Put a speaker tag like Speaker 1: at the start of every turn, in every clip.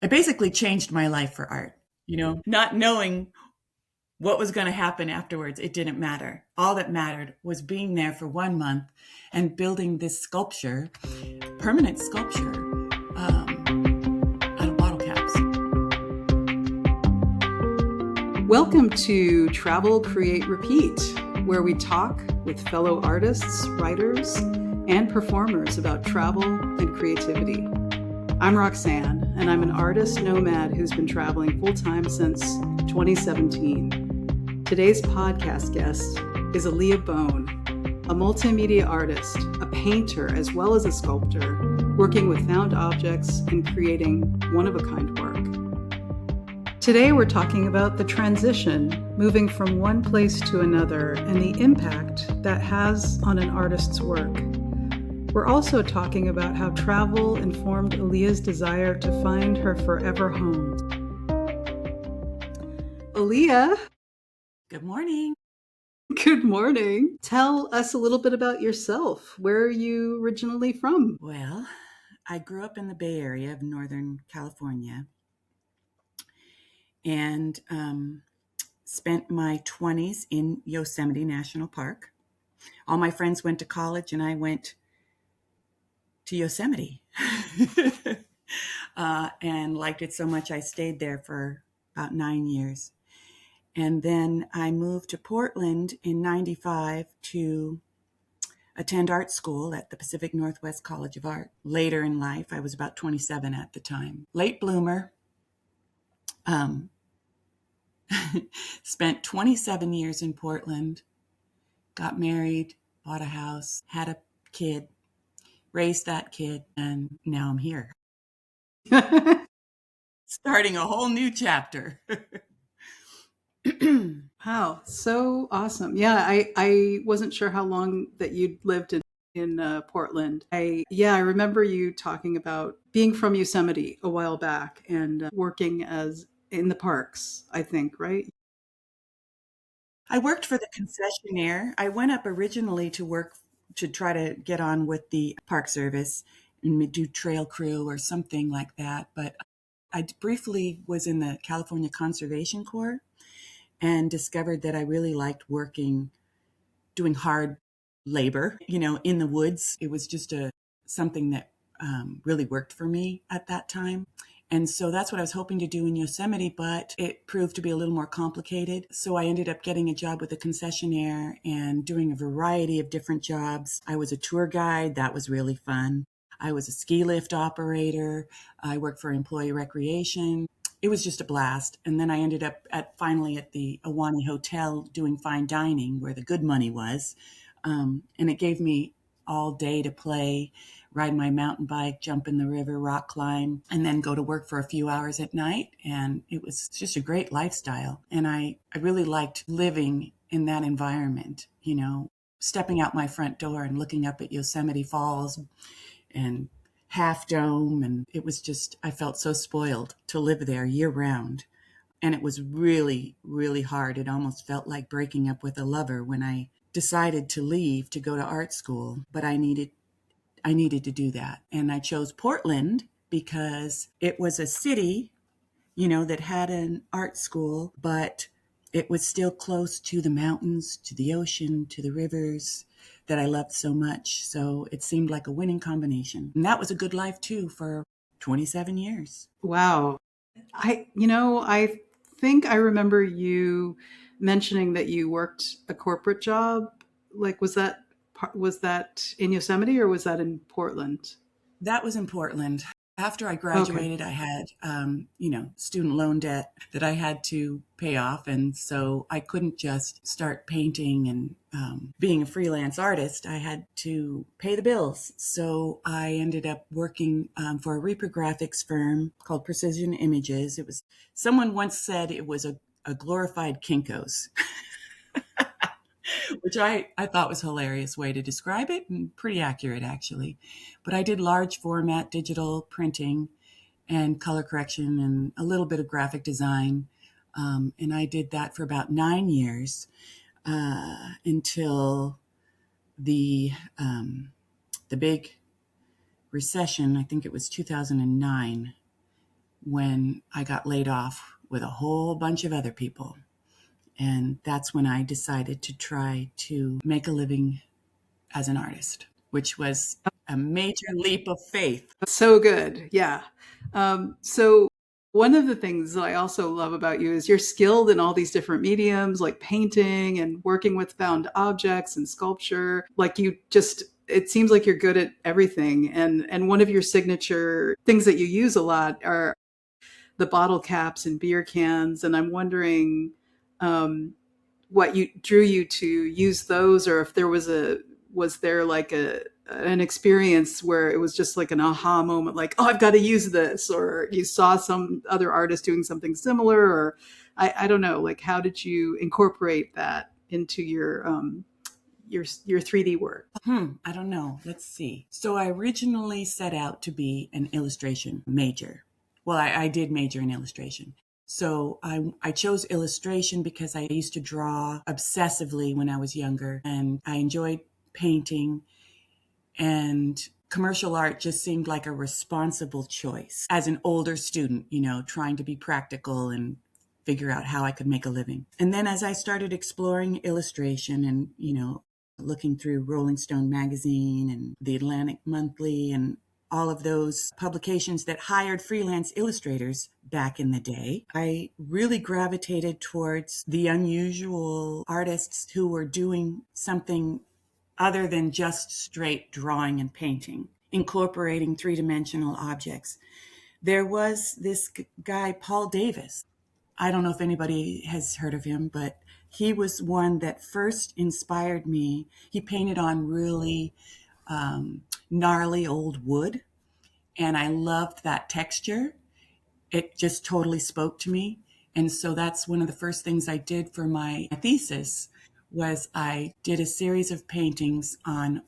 Speaker 1: It basically changed my life for art, not knowing what was going to happen afterwards. It didn't matter. All that mattered was being there for 1 month and building this sculpture, permanent sculpture, out of bottle caps.
Speaker 2: Welcome to Travel, Create, Repeat, where we talk with fellow artists, writers, and performers about travel and creativity. I'm Roxanne, and I'm an artist nomad who's been traveling full-time since 2017. Today's podcast guest is Alea Bone, a multimedia artist, a painter, as well as a sculptor, working with found objects and creating one-of-a-kind work. Today, we're talking about the transition, moving from one place to another, and the impact that has on an artist's work. We're also talking about how travel informed Alea's desire to find her forever home. Alea.
Speaker 1: Good morning.
Speaker 2: Good morning. Tell us a little bit about yourself. Where are you originally from?
Speaker 1: Well, I grew up in the Bay Area of Northern California and spent my 20s in Yosemite National Park. All my friends went to college and I went to Yosemite and liked it so much I stayed there for about 9 years. And then I moved to Portland in 95 to attend art school at the Pacific Northwest College of Art. Later in life, I was about 27 at the time. Late bloomer. Spent 27 years in Portland, got married, bought a house, had a kid, raised that kid, and now I'm here. Starting a whole new chapter.
Speaker 2: Wow, so awesome. Yeah, I wasn't sure how long that you'd lived in Portland. I remember you talking about being from Yosemite a while back and working as in the parks, I think, right?
Speaker 1: I worked for the concessionaire. I went up originally to work to try to get on with the Park Service and do trail crew or something like that. But I briefly was in the California Conservation Corps and discovered that I really liked working, doing hard labor, in the woods. It was just something that really worked for me at that time. And so that's what I was hoping to do in Yosemite, but it proved to be a little more complicated. So I ended up getting a job with a concessionaire and doing a variety of different jobs. I was a tour guide. That was really fun. I was a ski lift operator. I worked for employee recreation. It was just a blast. And then I ended up finally at the Ahwahnee Hotel doing fine dining where the good money was. And it gave me all day to play, ride my mountain bike, jump in the river, rock climb, and then go to work for a few hours at night. And it was just a great lifestyle. And I really liked living in that environment, stepping out my front door and looking up at Yosemite Falls and Half Dome. And it was just, I felt so spoiled to live there year round. And it was really, really hard. It almost felt like breaking up with a lover when I decided to leave to go to art school, but I needed to do that. And I chose Portland because it was a city, that had an art school, but it was still close to the mountains, to the ocean, to the rivers that I loved so much. So it seemed like a winning combination. And that was a good life too for 27 years.
Speaker 2: Wow. I think I remember you mentioning that you worked a corporate job. Like, was that in Yosemite or was that in Portland?
Speaker 1: That was in Portland. After I graduated, okay. I had, student loan debt that I had to pay off. And so I couldn't just start painting and being a freelance artist. I had to pay the bills. So I ended up working for a reprographics firm called Precision Images. Someone once said it was a glorified Kinko's. Which I thought was a hilarious way to describe it and pretty accurate, actually. But I did large format digital printing and color correction and a little bit of graphic design. And I did that for about 9 years until the big recession. I think it was 2009 when I got laid off with a whole bunch of other people. And that's when I decided to try to make a living as an artist, which was a major leap of faith.
Speaker 2: So good. Yeah. So one of the things that I also love about you is you're skilled in all these different mediums like painting and working with found objects and sculpture. Like you just it seems like you're good at everything. And one of your signature things that you use a lot are the bottle caps and beer cans. And I'm wondering what you drew you to use those, or if there was there like a an experience where it was just like an aha moment, like, oh, I've got to use this, or you saw some other artist doing something similar, or I don't know, like how did you incorporate that into your 3D work?
Speaker 1: I don't know. Let's see. So I originally set out to be an illustration major. Well, I did major in illustration. So I chose illustration because I used to draw obsessively when I was younger, and I enjoyed painting, and commercial art just seemed like a responsible choice as an older student, trying to be practical and figure out how I could make a living. And then as I started exploring illustration and, looking through Rolling Stone magazine and the Atlantic Monthly and all of those publications that hired freelance illustrators back in the day, I really gravitated towards the unusual artists who were doing something other than just straight drawing and painting, incorporating three-dimensional objects. There was this guy, Paul Davis. I don't know if anybody has heard of him, but he was one that first inspired me. He painted on really gnarly old wood, and I loved that texture. It just totally spoke to me. And so that's one of the first things I did for my thesis was I did a series of paintings on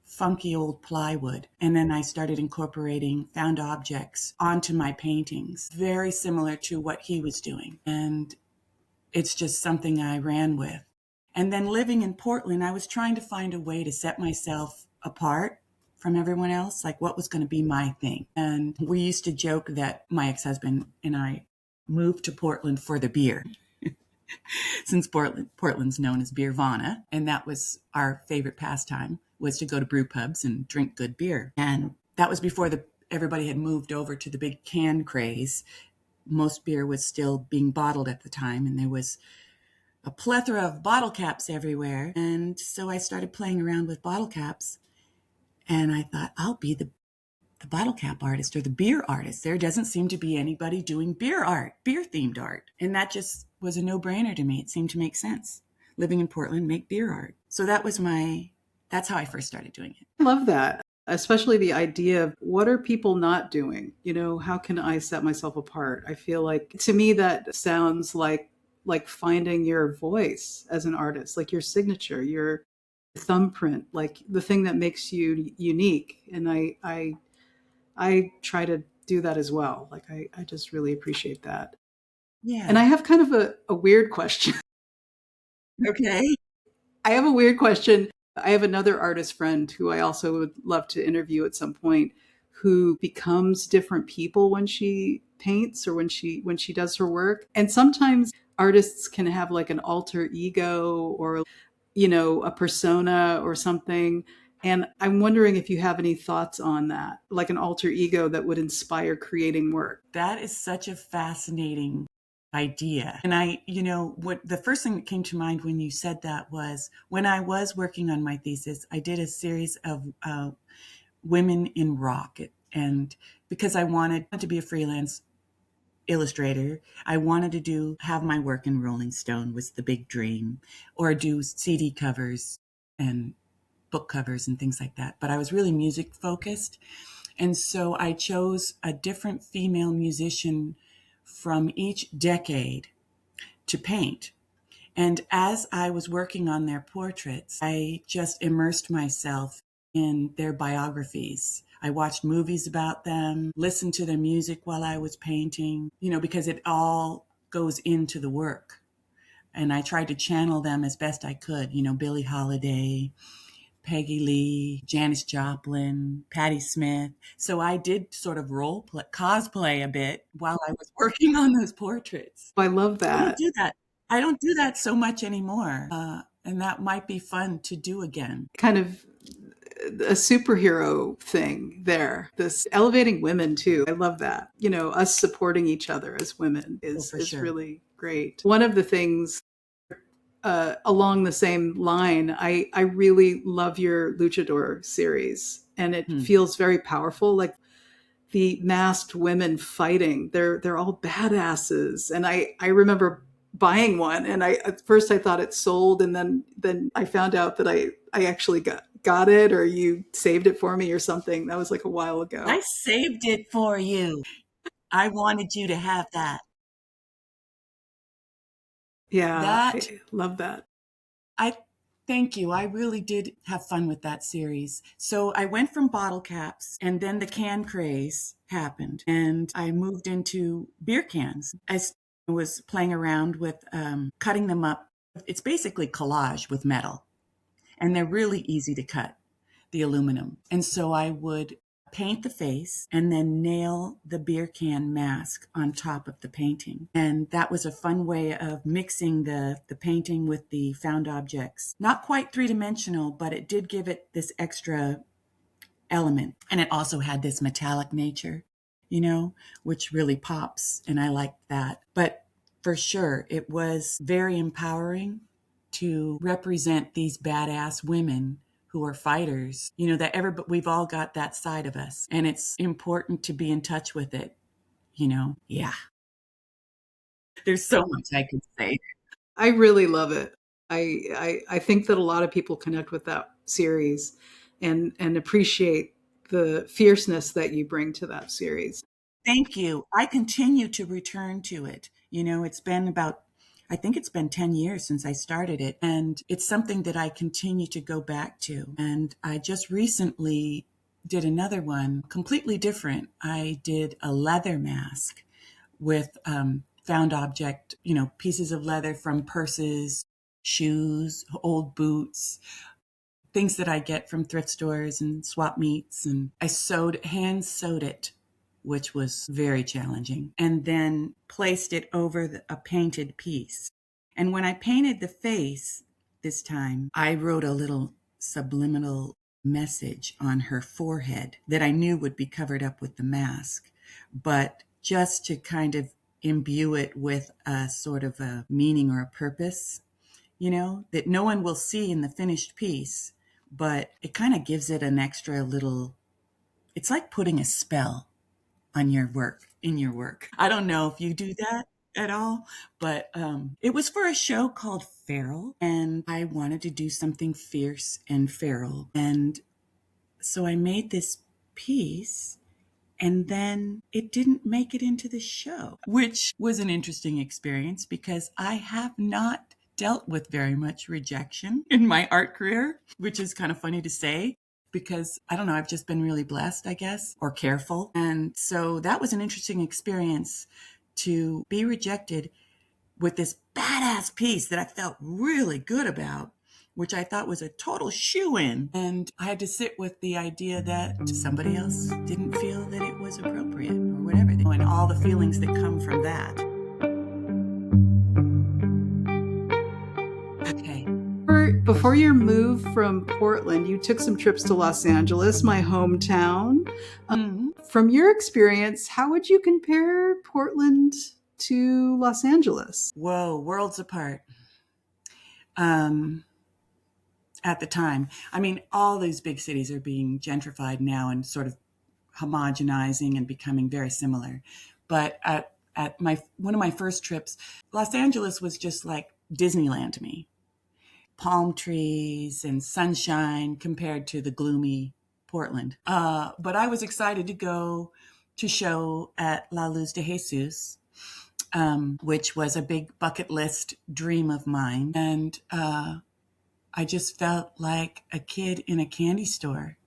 Speaker 1: funky old plywood. And then I started incorporating found objects onto my paintings, very similar to what he was doing. And it's just something I ran with. And then living in Portland, I was trying to find a way to set myself apart from everyone else, like what was going to be my thing. And we used to joke that my ex-husband and I moved to Portland for the beer. Since Portland's known as Beervana, and that was our favorite pastime, was to go to brew pubs and drink good beer. And that was before everybody had moved over to the big can craze. Most beer was still being bottled at the time, and there was a plethora of bottle caps everywhere. And so I started playing around with bottle caps, and I thought, I'll be the bottle cap artist or the beer artist. There doesn't seem to be anybody doing beer art, beer themed art. And that just was a no brainer to me. It seemed to make sense. Living in Portland, make beer art. So that's how I first started doing it.
Speaker 2: I love that. Especially the idea of what are people not doing? How can I set myself apart? I feel like to me that sounds like finding your voice as an artist, like your signature, your thumbprint, like the thing that makes you unique. And I try to do that as well. Like I just really appreciate that.
Speaker 1: Yeah.
Speaker 2: And I have kind of a weird question.
Speaker 1: Okay.
Speaker 2: I have a weird question. I have another artist friend who I also would love to interview at some point, who becomes different people when she paints or when she does her work. And sometimes artists can have like an alter ego or a persona or something. And I'm wondering if you have any thoughts on that, like an alter ego that would inspire creating work.
Speaker 1: That is such a fascinating idea. And what the first thing that came to mind when you said that was when I was working on my thesis, I did a series of women in rock. And because I wanted to be a freelance illustrator, I wanted to have my work in Rolling Stone was the big dream, or do CD covers and book covers and things like that. But I was really music focused. And so I chose a different female musician from each decade to paint. And as I was working on their portraits, I just immersed myself in their biographies. I watched movies about them, listened to their music while I was painting, because it all goes into the work. And I tried to channel them as best I could, Billie Holiday, Peggy Lee, Janis Joplin, Patti Smith. So I did sort of cosplay a bit while I was working on those portraits.
Speaker 2: I love
Speaker 1: I don't
Speaker 2: that.
Speaker 1: do that. I don't do that so much anymore. And that might be fun to do again.
Speaker 2: Kind of a superhero thing there. This elevating women too. I love that. You know, us supporting each other as women
Speaker 1: Oh,
Speaker 2: is
Speaker 1: for
Speaker 2: is
Speaker 1: sure.
Speaker 2: really great. One of the things along the same line, I really love your luchador series, and it
Speaker 1: Hmm.
Speaker 2: feels very powerful. Like the masked women fighting, they're all badasses, and I remember buying one, and I at first I thought it sold, and then I found out that I actually got it, or you saved it for me or something. That was like a while ago.
Speaker 1: I saved it for you. I wanted you to have that.
Speaker 2: Yeah,
Speaker 1: That
Speaker 2: I love that.
Speaker 1: I thank you. I really did have fun with that series. So I went from bottle caps and then the can craze happened and I moved into beer cans. Was playing around with cutting them up. It's basically collage with metal and they're really easy to cut, the aluminum. And so I would paint the face and then nail the beer can mask on top of the painting. And that was a fun way of mixing the painting with the found objects. Not quite three-dimensional, but it did give it this extra element. And it also had this metallic nature, which really pops. And I liked that. But for sure, it was very empowering to represent these badass women who are fighters, we've all got that side of us and it's important to be in touch with it. Yeah. There's so much I could say.
Speaker 2: I really love it. I think that a lot of people connect with that series and appreciate the fierceness that you bring to that series.
Speaker 1: Thank you. I continue to return to it. It's been I think it's been 10 years since I started it, and it's something that I continue to go back to. And I just recently did another one completely different. I did a leather mask with found object, pieces of leather from purses, shoes, old boots, things that I get from thrift stores and swap meets. And I hand sewed it, which was very challenging, and then placed it over a painted piece. And when I painted the face this time, I wrote a little subliminal message on her forehead that I knew would be covered up with the mask, but just to kind of imbue it with a sort of a meaning or a purpose, that no one will see in the finished piece, but it kind of gives it an extra little, it's like putting a spell on your work, in your work. I don't know if you do that at all, but it was for a show called Feral, and I wanted to do something fierce and feral. And so I made this piece, and then it didn't make it into the show, which was an interesting experience because I have not dealt with very much rejection in my art career, which is kind of funny to say because I don't know, I've just been really blessed, I guess, or careful. And so that was an interesting experience to be rejected with this badass piece that I felt really good about, which I thought was a total shoe-in. And I had to sit with the idea that somebody else didn't feel that it was appropriate or whatever, and all the feelings that come from that. Okay.
Speaker 2: Before your move from Portland, you took some trips to Los Angeles, my hometown.
Speaker 1: Mm-hmm.
Speaker 2: From your experience, how would you compare Portland to Los Angeles?
Speaker 1: Whoa, worlds apart. Um, at the time, I mean, all these big cities are being gentrified now and sort of homogenizing and becoming very similar. But at one of my first trips, Los Angeles was just like Disneyland to me. Palm trees and sunshine compared to the gloomy Portland. But I was excited to go to show at La Luz de Jesus, which was a big bucket list dream of mine. And I just felt like a kid in a candy store,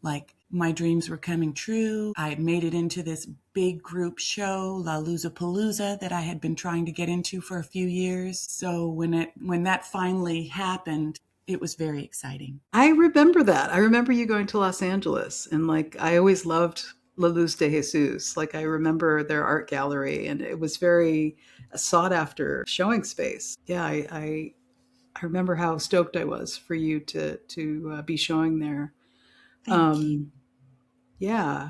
Speaker 1: like my dreams were coming true. I had made it into this big group show, La Luzapalooza, that I had been trying to get into for a few years. So when that finally happened, It was very exciting.
Speaker 2: I remember that. I remember you going to Los Angeles, and like I always loved La Luz de Jesus. Like I remember their art gallery, and it was very sought after showing space. Yeah, I remember how stoked I was for you to be showing there.
Speaker 1: Thank you.
Speaker 2: Um, yeah,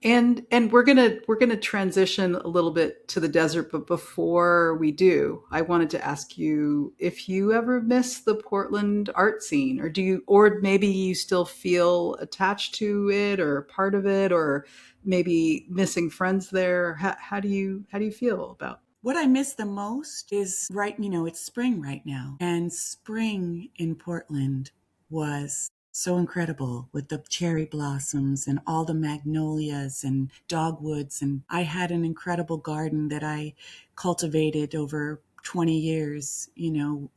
Speaker 2: and we're gonna transition a little bit to the desert, but before we do, I wanted to ask you if you ever miss the Portland art scene, or do you, or maybe you still feel attached to it or part of it, or maybe missing friends there. How do you feel about?
Speaker 1: What I miss the most is it's spring right now. And spring in Portland was so incredible with the cherry blossoms and all the magnolias and dogwoods. And I had an incredible garden that I cultivated over 20 years,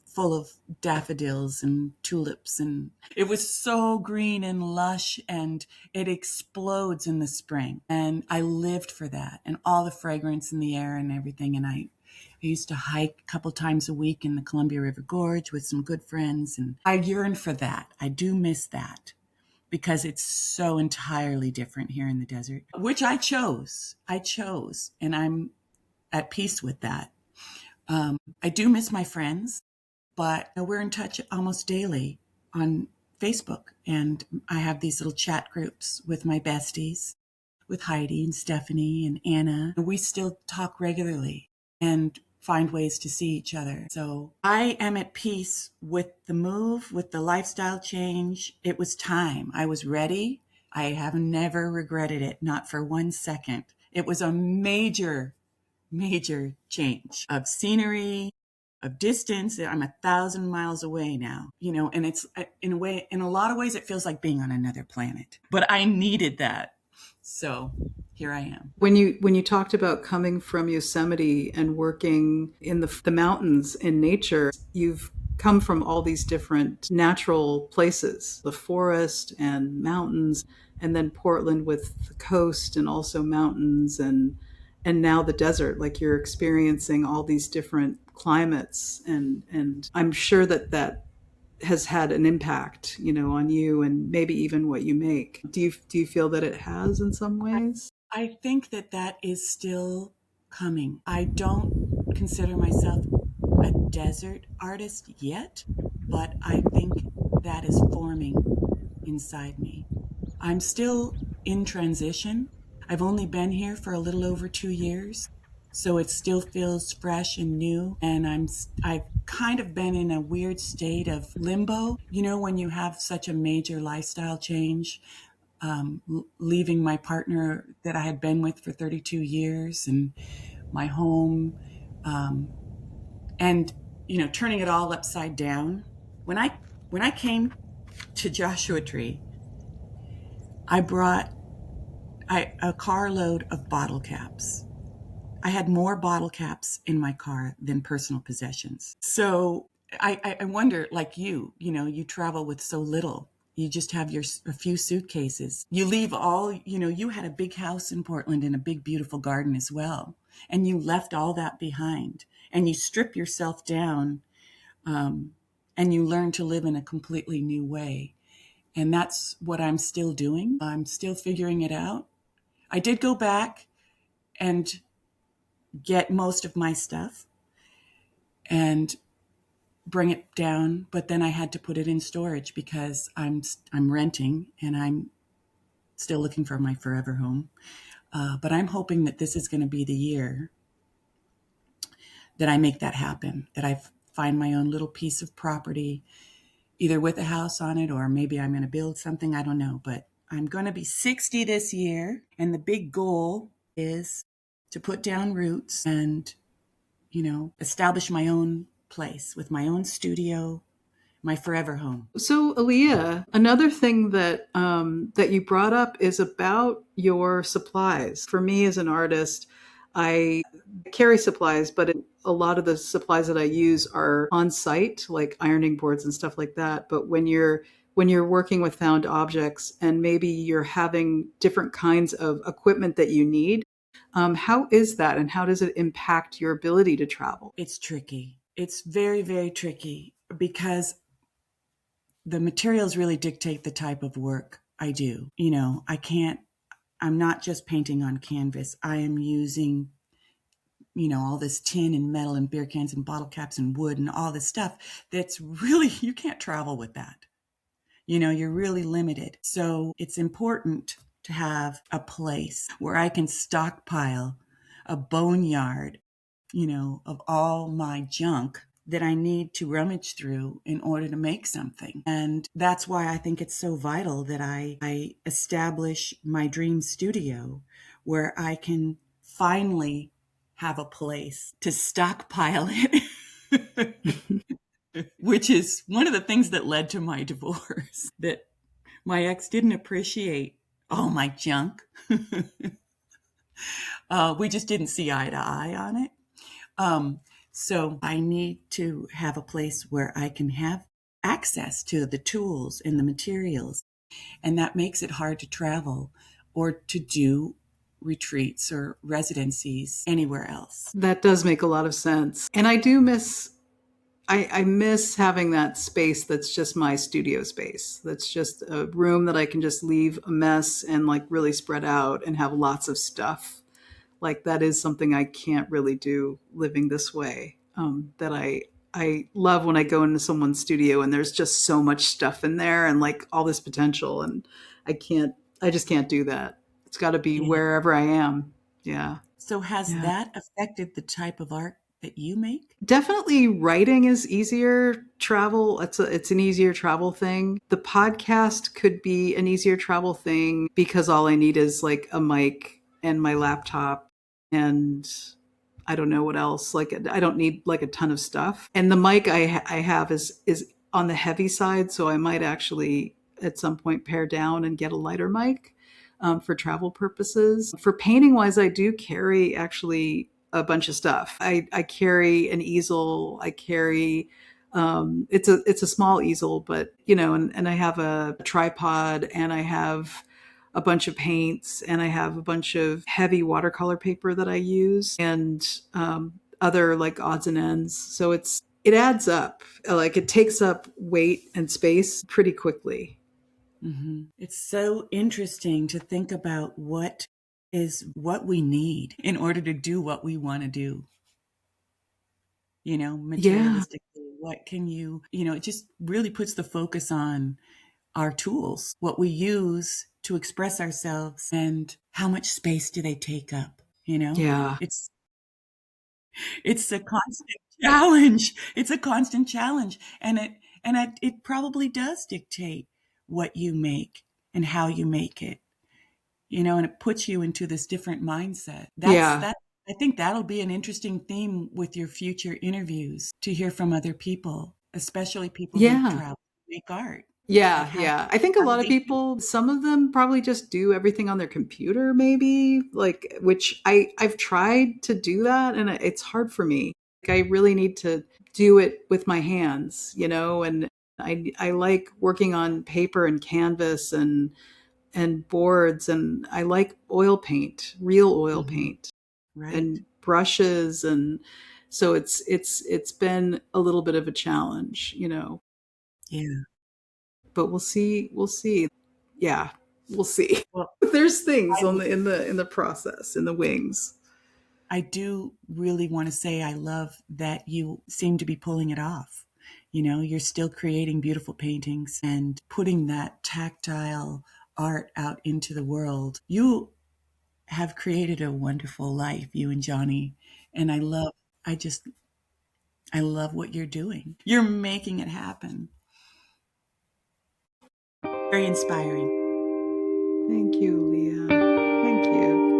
Speaker 1: full of daffodils and tulips. And it was so green and lush, and it explodes in the spring. And I lived for that and all the fragrance in the air and everything. And I used to hike a couple times a week in the Columbia River Gorge with some good friends. And I yearn for that. I do miss that because it's so entirely different here in the desert, which I chose. And I'm at peace with that. I do miss my friends, but we're in touch almost daily on Facebook. And I have these little chat groups with my besties, with Heidi and Stephanie and Anna. We still talk regularly and find ways to see each other. So I am at peace with the move, with the lifestyle change. It was time. I was ready. I have never regretted it, not for 1 second. It was a major, major change of scenery, of distance. I'm 1,000 miles away now, and it's in a lot of ways, it feels like being on another planet, but I needed that. So here I am.
Speaker 2: When you talked about coming from Yosemite and working in the mountains in nature, you've come from all these different natural places, the forest and mountains, and then Portland with the coast and also mountains, and now the desert. Like you're experiencing all these different climates, and I'm sure that has had an impact, on you and maybe even what you make. Do you feel that it has in some ways?
Speaker 1: I think that is still coming. I don't consider myself a desert artist yet, but I think that is forming inside me. I'm still in transition. I've only been here for a little over 2 years, so it still feels fresh and new. And I've kind of been in a weird state of limbo. When you have such a major lifestyle change, leaving my partner that I had been with for 32 years and my home, and turning it all upside down. When I came to Joshua Tree, I brought a carload of bottle caps. I had more bottle caps in my car than personal possessions. So I wonder, like you travel with so little. You just have a few suitcases. You leave all, you had a big house in Portland and a big, beautiful garden as well. And you left all that behind, and you strip yourself down, and you learn to live in a completely new way. And that's what I'm still doing. I'm still figuring it out. I did go back and get most of my stuff and bring it down, but then I had to put it in storage because I'm renting and I'm still looking for my forever home. But I'm hoping that this is going to be the year that I make that happen, that I find my own little piece of property, either with a house on it or maybe I'm going to build something. I don't know, but I'm going to be 60 this year. And the big goal is to put down roots and, establish my own place with my own studio, my forever home.
Speaker 2: So, Alea, another thing that you brought up is about your supplies. For me, as an artist, I carry supplies, but a lot of the supplies that I use are on site, like ironing boards and stuff like that. But when you're working with found objects, and maybe you're having different kinds of equipment that you need, how is that, and how does it impact your ability to travel?
Speaker 1: It's tricky. It's very, very tricky because the materials really dictate the type of work I do. I'm not just painting on canvas. I am using, all this tin and metal and beer cans and bottle caps and wood and all this stuff that's really, you can't travel with that. You're really limited. So it's important to have a place where I can stockpile a boneyard, of all my junk that I need to rummage through in order to make something. And that's why I think it's so vital that I establish my dream studio where I can finally have a place to stockpile it. Which is one of the things that led to my divorce, that my ex didn't appreciate all my junk. We just didn't see eye to eye on it. So I need to have a place where I can have access to the tools and the materials. And that makes it hard to travel or to do retreats or residencies anywhere else.
Speaker 2: That does make a lot of sense. And I miss having that space that's just my studio space. That's just a room that I can just leave a mess and like really spread out and have lots of stuff. Like that is something I can't really do living this way. That I love when I go into someone's studio and there's just so much stuff in there and like all this potential, and I just can't do that. It's got to be
Speaker 1: Yeah.
Speaker 2: wherever I am. Yeah.
Speaker 1: So has
Speaker 2: Yeah.
Speaker 1: that affected the type of art that you make?
Speaker 2: Definitely writing is easier. Travel, it's an easier travel thing. The podcast could be an easier travel thing because all I need is like a mic and my laptop and I don't know what else. Like I don't need like a ton of stuff. And the mic I have is on the heavy side, so I might actually at some point pare down and get a lighter mic for travel purposes. For painting wise, I do carry actually a bunch of stuff. I carry an easel. I carry it's a small easel, but and I have a tripod and I have a bunch of paints and I have a bunch of heavy watercolor paper that I use and other like odds and ends. So it adds up. Like it takes up weight and space pretty quickly.
Speaker 1: Mm-hmm. It's so interesting to think about what is what we need in order to do what we want to do.
Speaker 2: Yeah.
Speaker 1: Materialistically, what can it just really puts the focus on our tools, what we use to express ourselves, and how much space do they take up?
Speaker 2: Yeah.
Speaker 1: It's it's a constant challenge. It's a constant challenge, and it probably does dictate what you make and how you make it. And it puts you into this different mindset. That's
Speaker 2: Yeah.
Speaker 1: that. I think that'll be an interesting theme with your future interviews, to hear from other people, especially people who
Speaker 2: Yeah.
Speaker 1: travel, make art, like
Speaker 2: Yeah,
Speaker 1: how
Speaker 2: yeah. I think a
Speaker 1: how do
Speaker 2: lot of
Speaker 1: they do
Speaker 2: people, some of them probably just do everything on their computer, maybe, like, which I've tried to do that and it's hard for me. Like, I really need to do it with my hands, and I like working on paper and canvas and boards, and I like oil paint, real oil
Speaker 1: Mhm.
Speaker 2: paint
Speaker 1: Right.
Speaker 2: and brushes, and so it's been a little bit of a challenge.
Speaker 1: Yeah.
Speaker 2: But we'll see. Yeah, we'll see.
Speaker 1: Well,
Speaker 2: There's things
Speaker 1: I
Speaker 2: on the process, in the wings.
Speaker 1: I do really want to say I love that you seem to be pulling it off. You're still creating beautiful paintings and putting that tactile art out into the world. You have created a wonderful life, you and Johnny. And I just, I love what you're doing. You're making it happen. Very inspiring.
Speaker 2: Thank you, Leah. Thank you.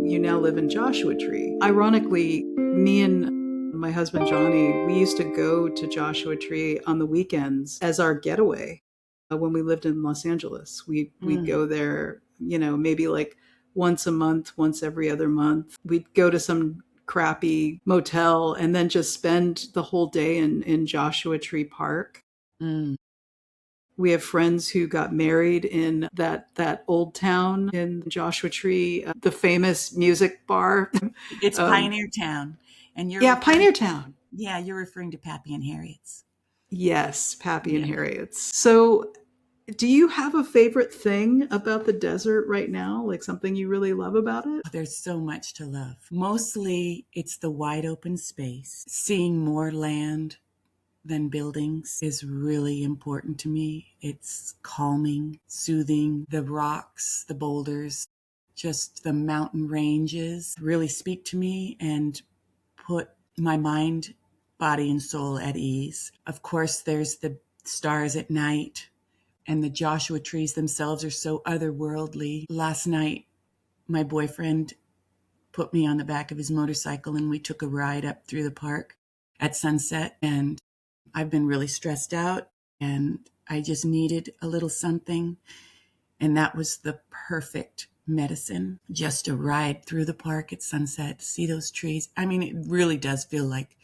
Speaker 2: You now live in Joshua Tree. Ironically, me and my husband Johnny, we used to go to Joshua Tree on the weekends as our getaway. When we lived in Los Angeles, we'd
Speaker 1: Mm,
Speaker 2: go there, maybe like once a month, once every other month. We'd go to some crappy motel and then just spend the whole day in Joshua Tree Park.
Speaker 1: mm.
Speaker 2: We have friends who got married in that old town in Joshua Tree, the famous music bar.
Speaker 1: It's
Speaker 2: um,
Speaker 1: Pioneer Town. And you're
Speaker 2: yeah,
Speaker 1: referring
Speaker 2: Pioneer
Speaker 1: to
Speaker 2: Town.
Speaker 1: Yeah, you're referring to Pappy and Harriet's.
Speaker 2: Yes, Pappy and
Speaker 1: Yeah.
Speaker 2: Harriet's. So, do you have a favorite thing about the desert right now? Like something you really love about it?
Speaker 1: There's so much to love. Mostly it's the wide open space. Seeing more land than buildings is really important to me. It's calming, soothing. The rocks, the boulders, just the mountain ranges really speak to me and put my mind, body, and soul at ease. Of course, there's the stars at night, and the Joshua trees themselves are so otherworldly. Last night, my boyfriend put me on the back of his motorcycle and we took a ride up through the park at sunset. And I've been really stressed out and I just needed a little something. And that was the perfect medicine, just to ride through the park at sunset, see those trees. I mean, it really does feel like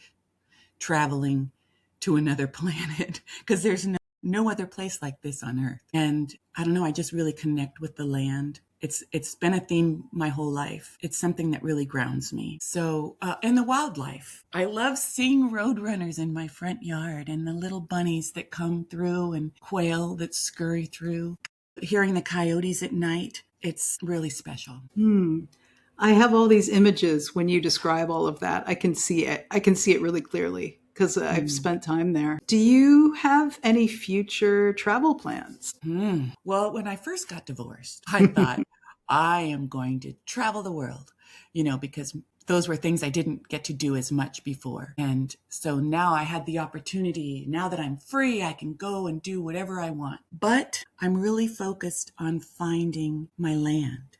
Speaker 1: traveling to another planet because there's no other place like this on Earth. And I don't know, I just really connect with the land. It's been a theme my whole life. It's something that really grounds me. So, and the wildlife. I love seeing roadrunners in my front yard and the little bunnies that come through and quail that scurry through. Hearing the coyotes at night, it's really special.
Speaker 2: Hmm. I have all these images when you describe all of that. I can see it. I can see it really clearly because I've
Speaker 1: Mm.
Speaker 2: spent time there. Do you have any future travel plans?
Speaker 1: Well, when I first got divorced, I thought I am going to travel the world, because those were things I didn't get to do as much before. And so now I had the opportunity. Now that I'm free, I can go and do whatever I want. But I'm really focused on finding my land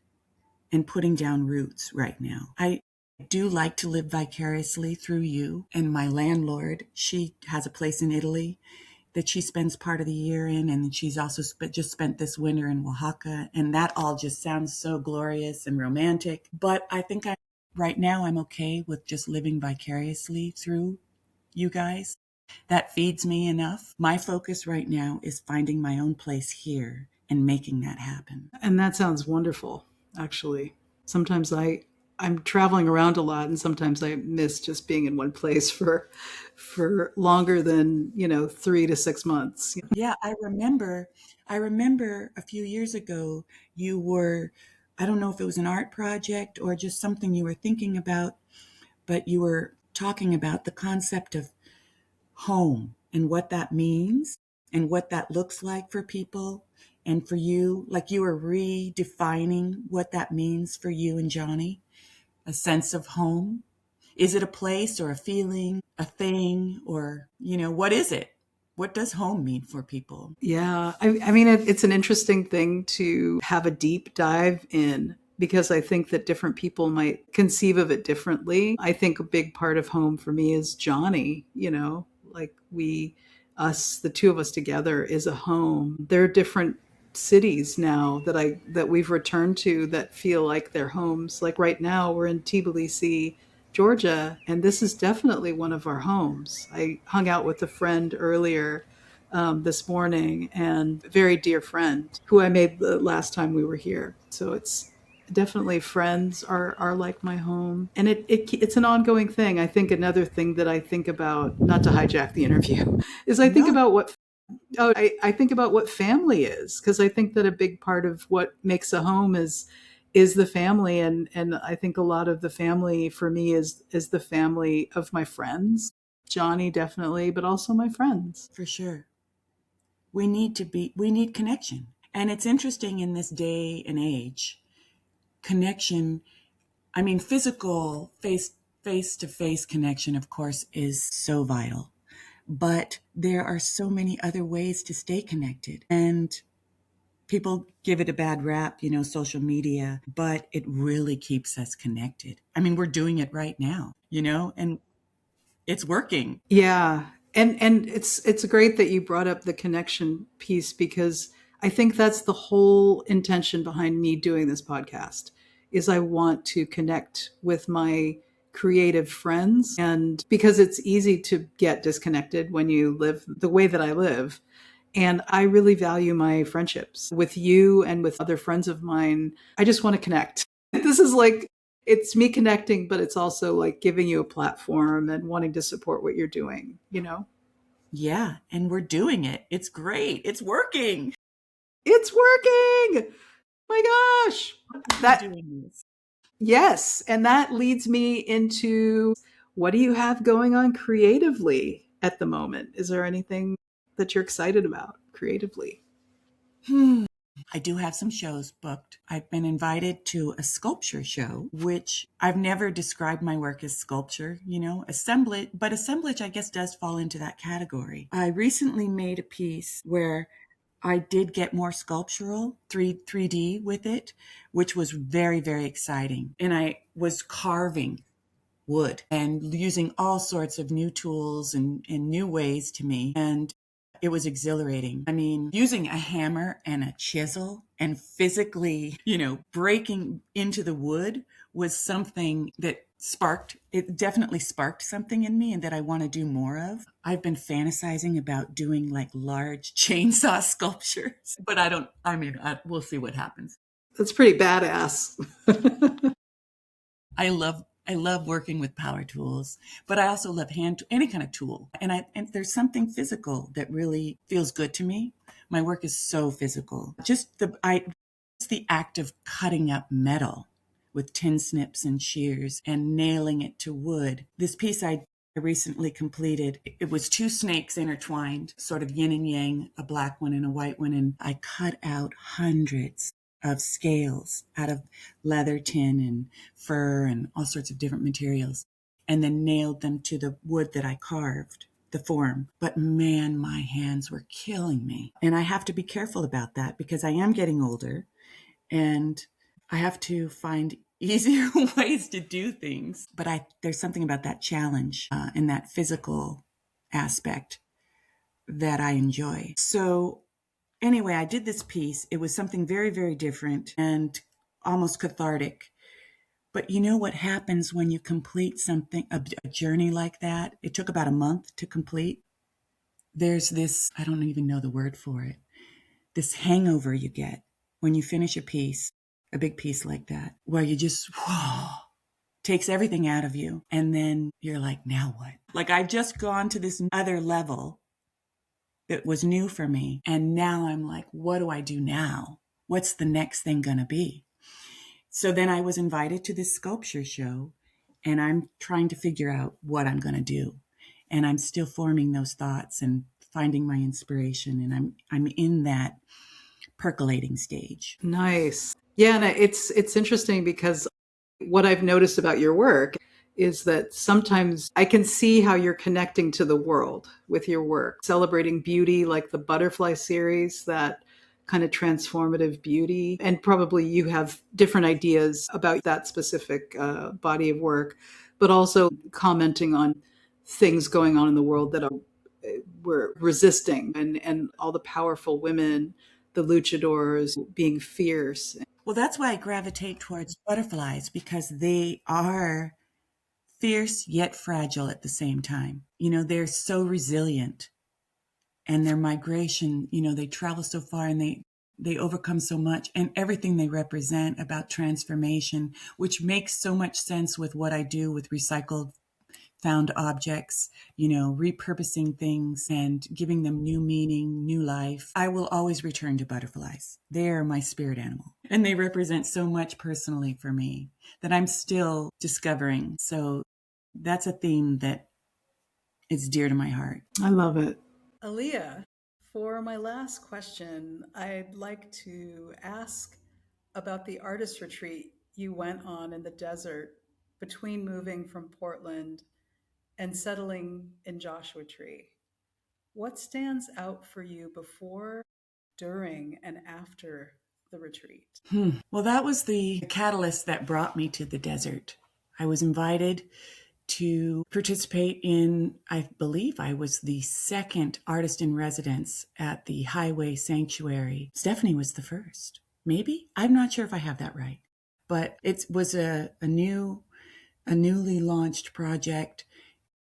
Speaker 1: and putting down roots right now. I do like to live vicariously through you. And my landlord, she has a place in Italy that she spends part of the year in, and she's also just spent this winter in Oaxaca, and that all just sounds so glorious and romantic. But I think right now I'm okay with just living vicariously through you guys. That feeds me enough. My focus right now is finding my own place here and making that happen.
Speaker 2: And that sounds wonderful, actually. Sometimes I'm traveling around a lot and sometimes I miss just being in one place for longer than, 3 to 6 months.
Speaker 1: Yeah, I remember a few years ago you were, I don't know if it was an art project or just something you were thinking about, but you were talking about the concept of home and what that means and what that looks like for people and for you. Like you were redefining what that means for you and Johnny, a sense of home. Is it a place or a feeling, a thing, or, what is it? What does home mean for people?
Speaker 2: Yeah, I mean, it's an interesting thing to have a deep dive in because I think that different people might conceive of it differently. I think a big part of home for me is Johnny, like the two of us together is a home. There are different cities now that we've returned to that feel like they're homes. Like right now, we're in Tbilisi, Georgia, and this is definitely one of our homes. I hung out with a friend earlier this morning, and a very dear friend who I made the last time we were here. So it's definitely friends are like my home, and it's an ongoing thing. I think another thing that I think about, not to hijack the interview, is I think
Speaker 1: No,
Speaker 2: about I think about what family is, because I think that a big part of what makes a home is the family, and I think a lot of the family for me is the family of my friends, Johnny definitely, but also my friends.
Speaker 1: for sure. We need connection. And it's interesting in this day and age, connection, I mean, physical face to face connection, of course, is so vital. But there are so many other ways to stay connected. And people give it a bad rap, social media, but it really keeps us connected. I mean, we're doing it right now, and it's working.
Speaker 2: Yeah. And it's great that you brought up the connection piece because I think that's the whole intention behind me doing this podcast is I want to connect with my creative friends, and because it's easy to get disconnected when you live the way that I live. And I really value my friendships with you and with other friends of mine. I just want to connect. This is like It's me connecting, but it's also like giving you a platform and wanting to support what you're doing, you know?
Speaker 1: Yeah, and we're doing it. It's great. It's working.
Speaker 2: It's working. My gosh.
Speaker 1: Keep
Speaker 2: That,
Speaker 1: doing this.
Speaker 2: yes. And that leads me into what do you have going on creatively at the moment? Is there anything that you're excited about creatively?
Speaker 1: Hmm. I do have some shows booked. I've been invited to a sculpture show, which I've never described my work as sculpture, assemblage, but assemblage, I guess, does fall into that category. I recently made a piece where I did get more sculptural, 3D with it, which was very, very exciting. And I was carving wood and using all sorts of new tools and new ways to me. And it was exhilarating. I mean, using a hammer and a chisel and physically, breaking into the wood was something that it definitely sparked something in me and that I want to do more of. I've been fantasizing about doing like large chainsaw sculptures, but we'll see what happens.
Speaker 2: That's pretty badass.
Speaker 1: I love working with power tools, but I also love any kind of tool. And there's something physical that really feels good to me. My work is so physical. It's the act of cutting up metal with tin snips and shears and nailing it to wood. This piece I recently completed, it was two snakes intertwined, sort of yin and yang, a black one and a white one, and I cut out hundreds of scales out of leather, tin, and fur, and all sorts of different materials, and then nailed them to the wood that I carved, the form. But man, my hands were killing me. And I have to be careful about that because I am getting older and I have to find easier ways to do things. But there's something about that challenge and that physical aspect that I enjoy. So anyway, I did this piece. It was something very, very different and almost cathartic. But you know what happens when you complete something, a journey like that? It took about a month to complete. There's this, I don't even know the word for it, this hangover you get when you finish a big piece like that, where you just, whoa, takes everything out of you. And then you're like, now what? Like I've just gone to this other level that was new for me. And now I'm like, what do I do now? What's the next thing going to be? So then I was invited to this sculpture show and I'm trying to figure out what I'm going to do. And I'm still forming those thoughts and finding my inspiration. And I'm in that percolating stage.
Speaker 2: Nice. Yeah, and it's interesting because what I've noticed about your work is that sometimes I can see how you're connecting to the world with your work, celebrating beauty like the butterfly series, that kind of transformative beauty. And probably you have different ideas about that specific body of work, but also commenting on things going on in the world that we're resisting and all the powerful women, the luchadors being fierce.
Speaker 1: Well, that's why I gravitate towards butterflies because they are fierce yet fragile at the same time. They're so resilient and their migration, they travel so far and they overcome so much and everything they represent about transformation, which makes so much sense with what I do with recycled found objects, repurposing things and giving them new meaning, new life. I will always return to butterflies. They are my spirit animal and they represent so much personally for me that I'm still discovering. So that's a theme that is dear to my heart.
Speaker 2: I love it. Alea, for my last question, I'd like to ask about the artist retreat you went on in the desert between moving from Portland and settling in Joshua Tree. What stands out for you before, during, and after the retreat?
Speaker 1: Well, that was the catalyst that brought me to the desert. I was invited to participate in, I believe I was the second artist in residence at the Highway Sanctuary. Stephanie was the first. Maybe? I'm not sure if I have that right. But it was a newly launched project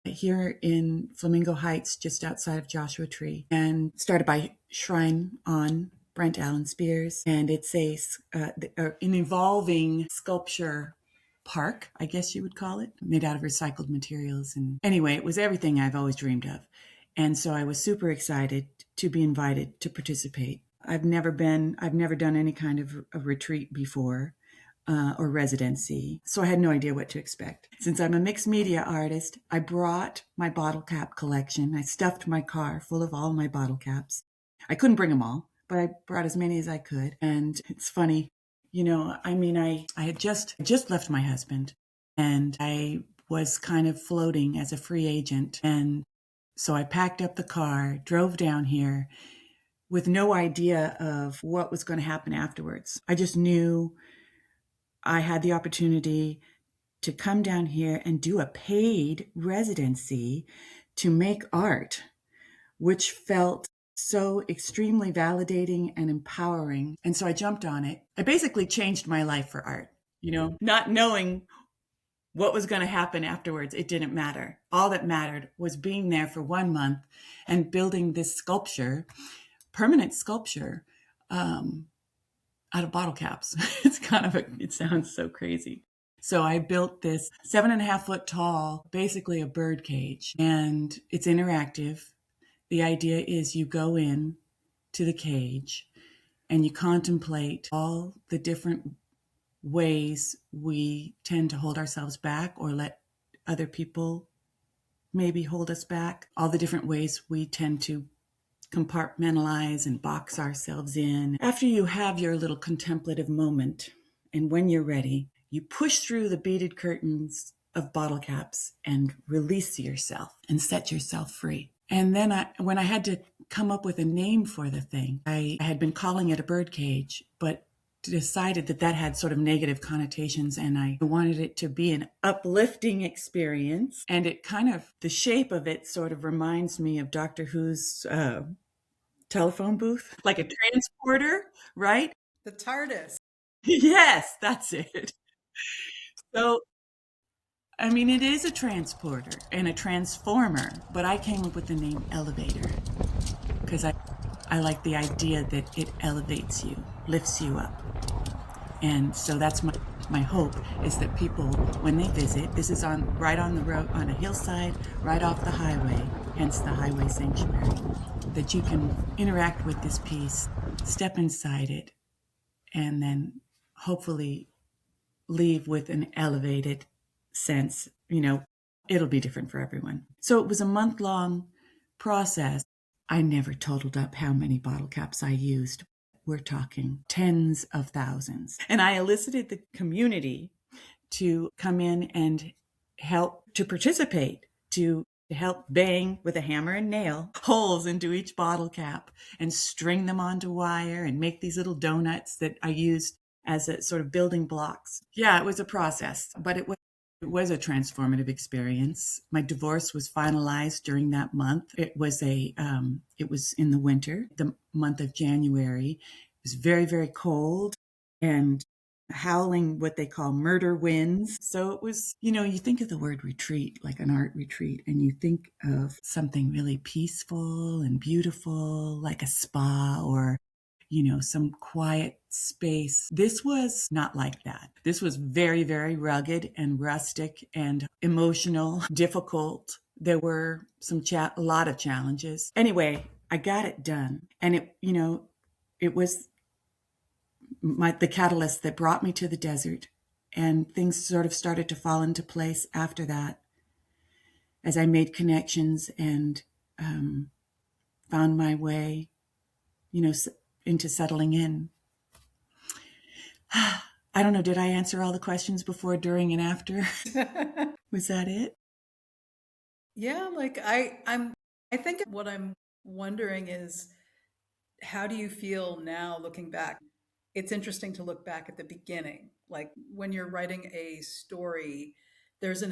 Speaker 1: here in Flamingo Heights, just outside of Joshua Tree, and started by Shrine on Brent Allen Spears. And it's an evolving sculpture park, I guess you would call it, made out of recycled materials. And anyway, it was everything I've always dreamed of. And so I was super excited to be invited to participate. I've never done any kind of a retreat before. Or residency. So I had no idea what to expect. Since I'm a mixed media artist, I brought my bottle cap collection. I stuffed my car full of all my bottle caps. I couldn't bring them all, but I brought as many as I could. And it's funny, I had just left my husband, and I was kind of floating as a free agent. And so I packed up the car, drove down here with no idea of what was going to happen afterwards. I just knew I had the opportunity to come down here and do a paid residency to make art, which felt so extremely validating and empowering. And so I jumped on it. I basically changed my life for art, not knowing what was going to happen afterwards. It didn't matter. All that mattered was being there for 1 month and building this sculpture, permanent sculpture, out of bottle caps. It sounds so crazy. So I built this 7.5 foot tall, basically a bird cage, and it's interactive. The idea is you go in to the cage and you contemplate all the different ways we tend to hold ourselves back or let other people maybe hold us back, all the different ways we tend to compartmentalize and box ourselves in. After you have your little contemplative moment, and when you're ready, you push through the beaded curtains of bottle caps and release yourself and set yourself free. And then when I had to come up with a name for the thing, I had been calling it a bird cage, but decided that had sort of negative connotations, and I wanted it to be an uplifting experience. And the shape of it sort of reminds me of Doctor Who's telephone booth, like a transporter, right?
Speaker 2: The TARDIS.
Speaker 1: Yes, that's it. So, it is a transporter and a transformer, but I came up with the name elevator because I like the idea that it elevates you, lifts you up. And so that's my hope, is that people, when they visit, this is right on the road, on a hillside, right off the highway, hence the highway sanctuary, that you can interact with this piece, step inside it, and then hopefully leave with an elevated sense. It'll be different for everyone. So it was a month-long process. I never totaled up how many bottle caps I used. We're talking tens of thousands. And I elicited the community to come in and help to participate, to help bang with a hammer and nail holes into each bottle cap and string them onto wire and make these little donuts that I used as a sort of building blocks. Yeah, it was a process, but it was a transformative experience. My divorce was finalized during that month. It was in the winter, the month of January. It was very, very cold and howling, what they call murder winds. So it was, you think of the word retreat, like an art retreat, and you think of something really peaceful and beautiful, like a spa or some quiet space. This was not like that. This was very, very rugged and rustic and emotional, difficult. There were a lot of challenges. Anyway, I got it done. And it was the catalyst that brought me to the desert. And things sort of started to fall into place after that as I made connections and found my way, into settling in. I don't know, did I answer all the questions before, during, and after? Was that it?
Speaker 2: Yeah, like I think what I'm wondering is, how do you feel now looking back? It's interesting to look back at the beginning. Like when you're writing a story, there's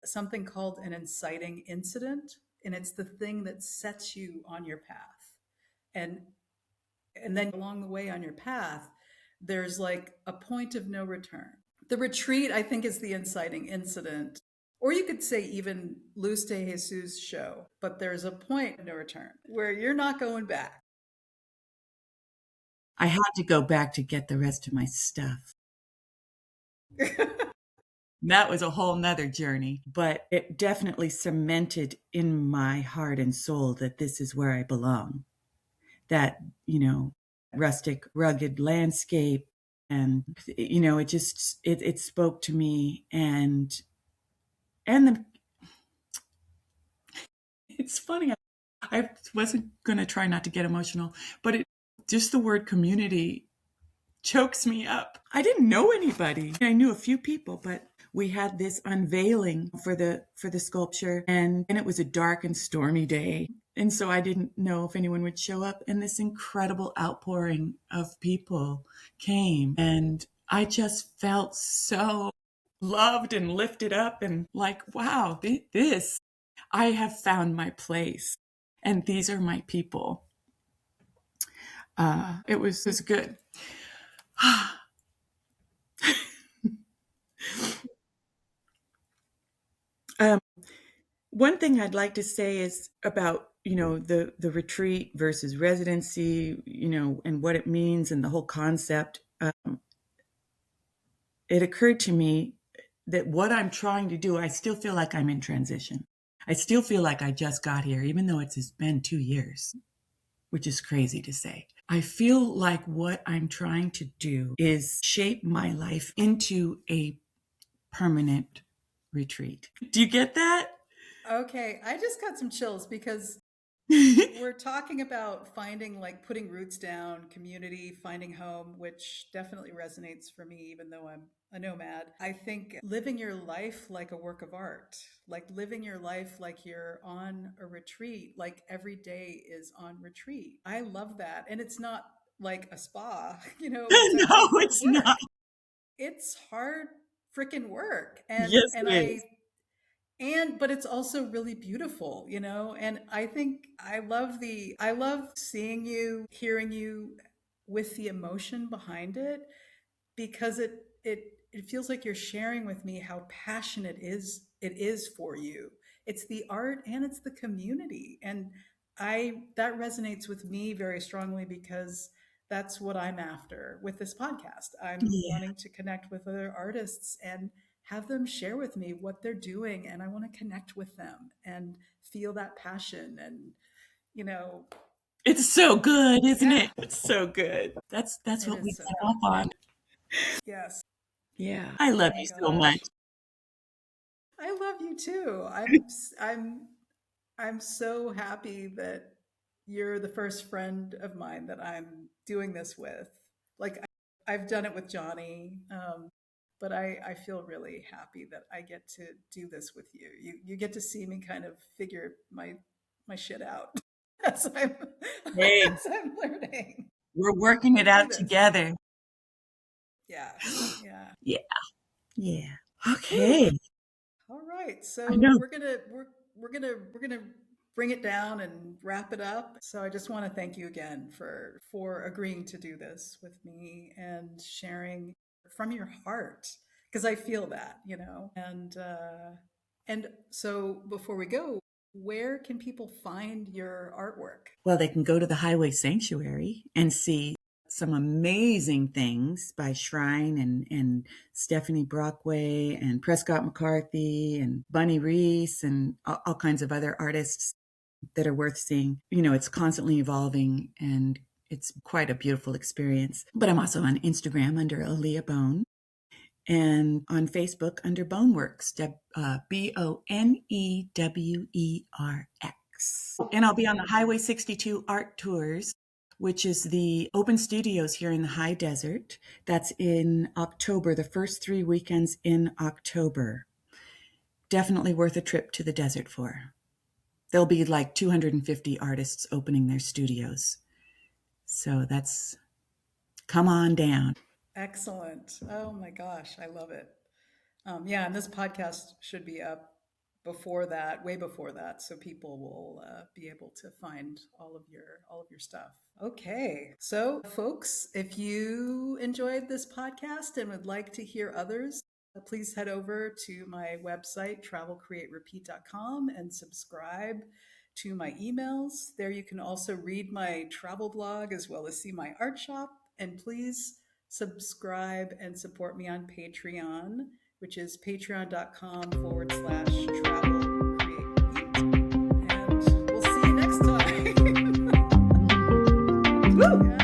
Speaker 2: something called an inciting incident, and it's the thing that sets you on your path. And then along the way on your path, there's like a point of no return. The retreat, I think, is the inciting incident. Or you could say even Luz de Jesus show, but there's a point of no return where you're not going back.
Speaker 1: I had to go back to get the rest of my stuff. That was a whole nother journey, but it definitely cemented in my heart and soul that this is where I belong. That, rustic, rugged landscape. And, it just, it spoke to me. And it's funny. I wasn't going to try not to get emotional, but just the word community chokes me up. I didn't know anybody. I knew a few people, but we had this unveiling for the sculpture, and it was a dark and stormy day. And so I didn't know if anyone would show up, and this incredible outpouring of people came, and I just felt so loved and lifted up and like, wow, this I have found my place, and these are my people. It was good. um, One thing I'd like to say is about the retreat versus residency, and what it means and the whole concept. It occurred to me that what I'm trying to do, I still feel like I'm in transition. I still feel like I just got here, even though it's been 2 years, which is crazy to say. I feel like what I'm trying to do is shape my life into a permanent retreat. Do you get that?
Speaker 2: Okay, I just got some chills because we're talking about finding, like, putting roots down, community, finding home, which definitely resonates for me, even though I'm a nomad. I think living your life like a work of art, like living your life like you're on a retreat, like every day is on retreat. I love that. And it's not like a spa, it's
Speaker 1: No,
Speaker 2: actually
Speaker 1: it's not.
Speaker 2: work. It's hard freaking work. And,
Speaker 1: Yes,
Speaker 2: and
Speaker 1: it
Speaker 2: I
Speaker 1: is.
Speaker 2: but it's also really beautiful, and I think I love seeing you, hearing you with the emotion behind it, because it feels like you're sharing with me how passionate it is for you. It's the art and it's the community, and I that resonates with me very strongly, because that's what I'm after with this podcast. I'm
Speaker 1: Yeah.
Speaker 2: wanting to connect with other artists and have them share with me what they're doing, and I want to connect with them and feel that passion, and you know
Speaker 1: It's so good, isn't
Speaker 2: yeah,
Speaker 1: it? It's so good. That's
Speaker 2: it
Speaker 1: what we
Speaker 2: is so
Speaker 1: get
Speaker 2: good.
Speaker 1: off on.
Speaker 2: Yes.
Speaker 1: Yeah. I
Speaker 2: Oh
Speaker 1: love
Speaker 2: my
Speaker 1: you so much.
Speaker 2: gosh. I love you too. I'm so happy that you're the first friend of mine that I'm doing this with. Like, I've done it with Johnny, but I feel really happy that I get to do this with you. You get to see me kind of figure my shit out as I'm
Speaker 1: Hey,
Speaker 2: as I'm learning
Speaker 1: we're working
Speaker 2: to
Speaker 1: it
Speaker 2: do
Speaker 1: out
Speaker 2: this.
Speaker 1: together.
Speaker 2: Yeah, yeah.
Speaker 1: Yeah. Yeah.
Speaker 2: Whew.
Speaker 1: Okay.
Speaker 2: All right.
Speaker 1: I
Speaker 2: So
Speaker 1: know.
Speaker 2: we're gonna bring it down and wrap it up. So I just want to thank you again for agreeing to do this with me and sharing from your heart, because I feel that, and so before we go, where can people find your artwork?
Speaker 1: Well, they can go to the Highway Sanctuary and see some amazing things by Shrine and Stephanie Brockway and Prescott McCarthy and Bunny Reese and all kinds of other artists that are worth seeing. It's constantly evolving, and it's quite a beautiful experience. But I'm also on Instagram under Alea Bone, and on Facebook under Boneworks, Bonewerx. And I'll be on the Highway 62 Art Tours, which is the open studios here in the high desert. That's in October, the first 3 weekends in October. Definitely worth a trip to the desert for. There'll be like 250 artists opening their studios. So that's come on down.
Speaker 2: Excellent. Oh my gosh, I love it. Yeah, and this podcast should be up before that, way before that, so people will be able to find all of your stuff. Okay, so folks, if you enjoyed this podcast and would like to hear others, please head over to my website, travelcreaterepeat.com, and subscribe to my emails. There you can also read my travel blog as well as see my art shop. And please subscribe and support me on Patreon, which is patreon.com/travelcreate. And we'll see you next time.
Speaker 1: Woo!